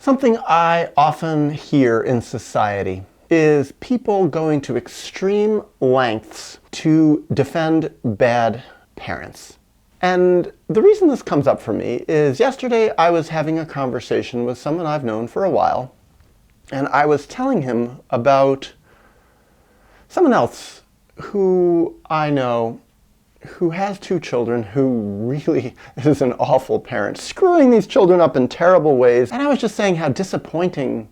Something I often hear in society is people going to extreme lengths to defend bad parents. And the reason this comes up for me is yesterday I was having a conversation with someone I've known for a while, and I was telling him about someone else who I know who has two children who really is an awful parent, screwing these children up in terrible ways. And I was just saying how disappointing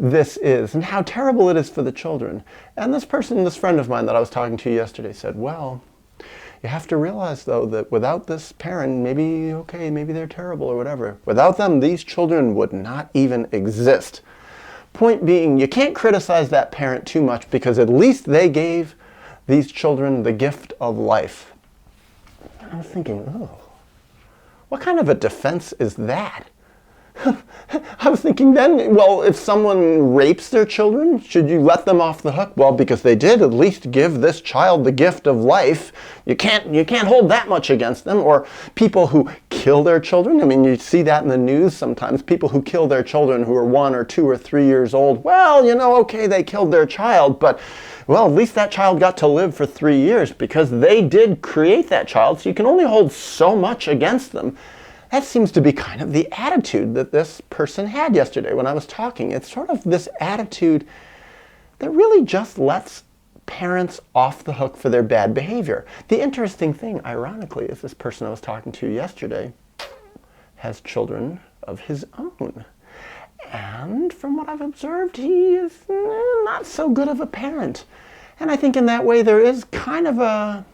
this is and how terrible it is for the children. And this friend of mine that I was talking to yesterday said, well, you have to realize though that without this parent, maybe they're terrible or whatever. Without them, these children would not even exist. Point being, you can't criticize that parent too much because at least they gave these children the gift of life. I was thinking, oh, what kind of a defense is that? I was thinking then, well, if someone rapes their children, should you let them off the hook? Well, because they did at least give this child the gift of life. You can't hold that much against them. Or people who kill their children. I mean, you see that in the news sometimes. People who kill their children who are 1 or 2 or 3 years old. Well, okay, they killed their child, but well, at least that child got to live for 3 years because they did create that child, so you can only hold so much against them. That seems to be kind of the attitude that this person had yesterday when I was talking. It's sort of this attitude that really just lets parents off the hook for their bad behavior. The interesting thing, ironically, is this person I was talking to yesterday has children of his own. And from what I've observed, he is not so good of a parent. And I think in that way there is kind of a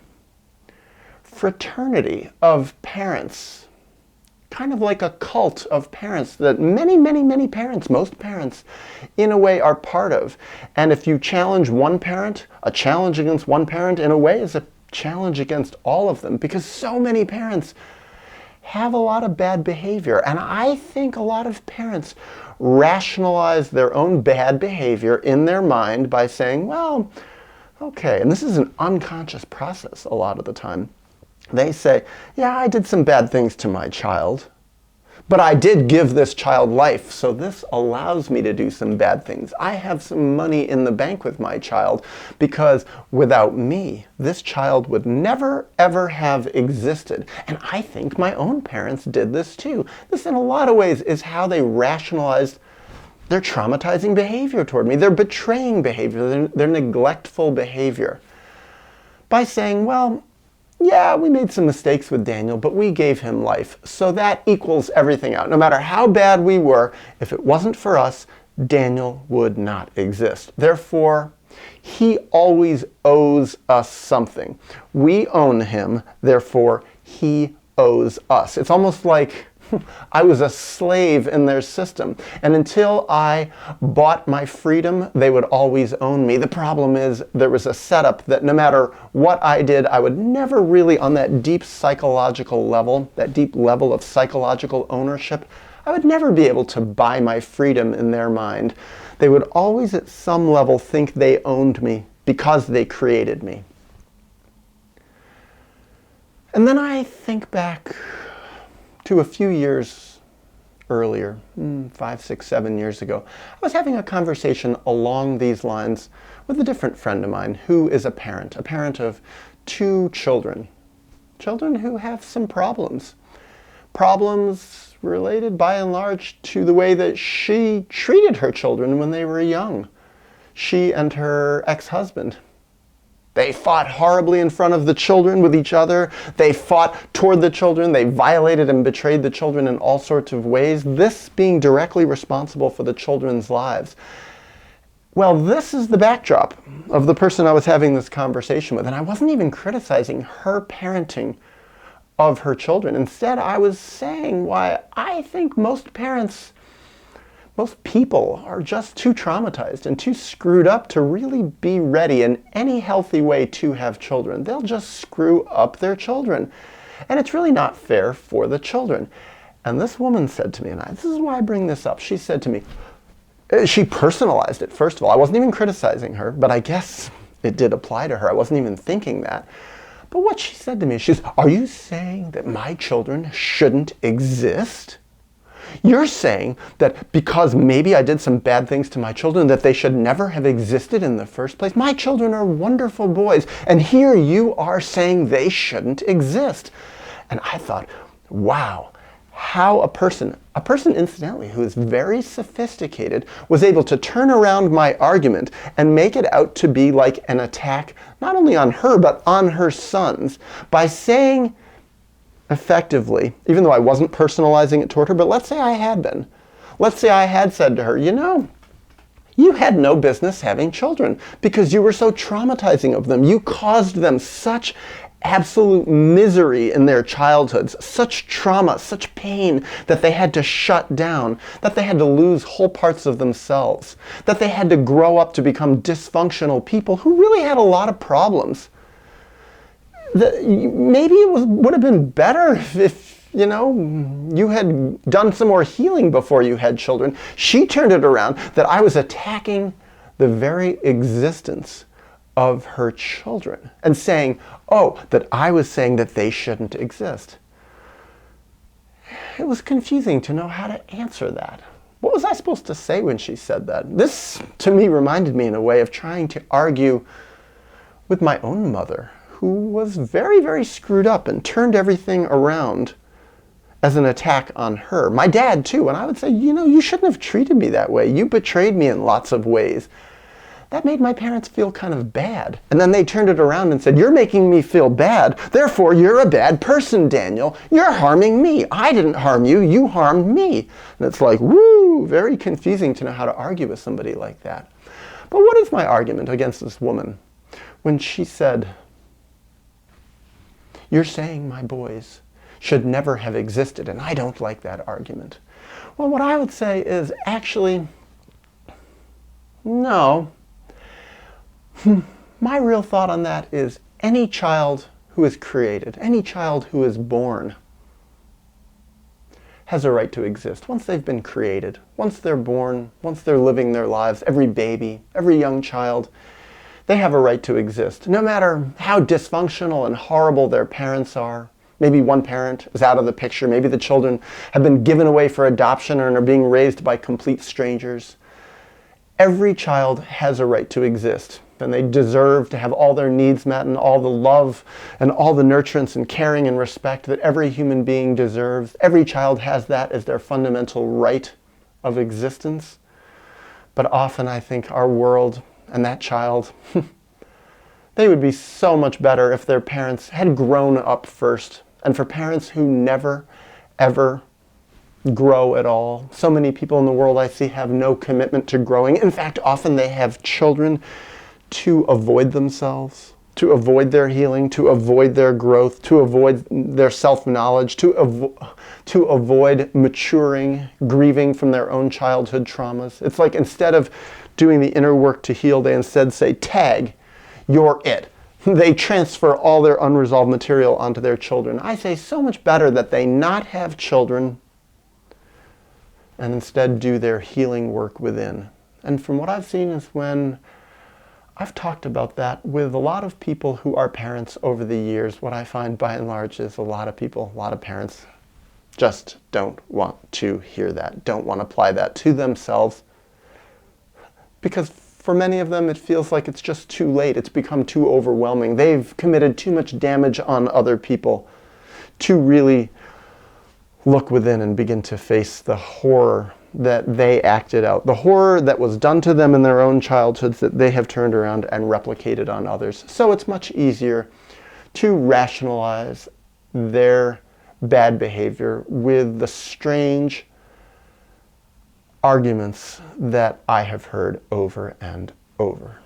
fraternity of parents, kind of like a cult of parents that many parents, most parents, in a way are part of. And if you challenge one parent, a challenge against one parent in a way is a challenge against all of them, because so many parents have a lot of bad behavior. And I think a lot of parents rationalize their own bad behavior in their mind by saying, well, okay, and this is an unconscious process a lot of the time. They say, yeah, I did some bad things to my child, but I did give this child life, so this allows me to do some bad things. I have some money in the bank with my child because without me, this child would never, ever have existed. And I think my own parents did this too. This, in a lot of ways, is how they rationalized their traumatizing behavior toward me, their betraying behavior, their neglectful behavior, by saying, well, yeah, we made some mistakes with Daniel, but we gave him life. So that equals everything out. No matter how bad we were, if it wasn't for us, Daniel would not exist. Therefore, he always owes us something. We own him, therefore he owes us. It's almost like I was a slave in their system. And until I bought my freedom, they would always own me. The problem is there was a setup that no matter what I did, I would never really, on that deep psychological level, that deep level of psychological ownership, I would never be able to buy my freedom in their mind. They would always at some level think they owned me because they created me. And then I think back to a few years earlier, 5, 6, 7 years ago. I was having a conversation along these lines with a different friend of mine who is a parent of 2 children. Children who have some problems. Problems related by and large to the way that she treated her children when they were young. She and her ex-husband. They fought horribly in front of the children with each other. They fought toward the children. They violated and betrayed the children in all sorts of ways, this being directly responsible for the children's lives. Well, this is the backdrop of the person I was having this conversation with, and I wasn't even criticizing her parenting of her children. Instead, I was saying why I think most people are just too traumatized and too screwed up to really be ready in any healthy way to have children. They'll just screw up their children. And it's really not fair for the children. And this woman said to me, and this is why I bring this up, she said to me, she personalized it, first of all. I wasn't even criticizing her, but I guess it did apply to her. I wasn't even thinking that. But what she said to me, she said, are you saying that my children shouldn't exist? You're saying that because maybe I did some bad things to my children, that they should never have existed in the first place? My children are wonderful boys, and here you are saying they shouldn't exist. And I thought, wow, how a person incidentally who is very sophisticated was able to turn around my argument and make it out to be like an attack not only on her but on her sons by saying effectively, even though I wasn't personalizing it toward her, but let's say I had been. Let's say I had said to her, you know, you had no business having children because you were so traumatizing of them. You caused them such absolute misery in their childhoods, such trauma, such pain that they had to shut down, that they had to lose whole parts of themselves, that they had to grow up to become dysfunctional people who really had a lot of problems. Maybe it would have been better if you know, you had done some more healing before you had children. She turned it around that I was attacking the very existence of her children and saying, oh, that I was saying that they shouldn't exist. It was confusing to know how to answer that. What was I supposed to say when she said that? This, to me, reminded me in a way of trying to argue with my own mother, who was very, very screwed up and turned everything around as an attack on her. My dad, too, and I would say, you know, you shouldn't have treated me that way. You betrayed me in lots of ways. That made my parents feel kind of bad. And then they turned it around and said, you're making me feel bad, therefore you're a bad person, Daniel. You're harming me. I didn't harm you, you harmed me. And it's like, woo, very confusing to know how to argue with somebody like that. But what is my argument against this woman when she said, you're saying my boys should never have existed, and I don't like that argument? Well, what I would say is actually, no. My real thought on that is any child who is created, any child who is born, has a right to exist once they've been created, once they're born, once they're living their lives. Every baby, every young child, they have a right to exist. No matter how dysfunctional and horrible their parents are. Maybe one parent is out of the picture. Maybe the children have been given away for adoption and are being raised by complete strangers. Every child has a right to exist, and they deserve to have all their needs met and all the love and all the nurturance and caring and respect that every human being deserves. Every child has that as their fundamental right of existence. But often I think our world and that child, they would be so much better if their parents had grown up first. And for parents who never, ever grow at all. So many people in the world I see have no commitment to growing. In fact, often they have children to avoid themselves, to avoid their healing, to avoid their growth, to avoid their self-knowledge, to avoid maturing, grieving from their own childhood traumas. It's like instead of doing the inner work to heal, they instead say, tag, you're it. They transfer all their unresolved material onto their children. I say so much better that they not have children and instead do their healing work within. And from what I've seen is when I've talked about that with a lot of people who are parents over the years, what I find by and large is a lot of people, a lot of parents just don't want to hear that, don't want to apply that to themselves. Because for many of them, it feels like it's just too late. It's become too overwhelming. They've committed too much damage on other people to really look within and begin to face the horror that they acted out, the horror that was done to them in their own childhoods that they have turned around and replicated on others. So it's much easier to rationalize their bad behavior with the strange arguments that I have heard over and over.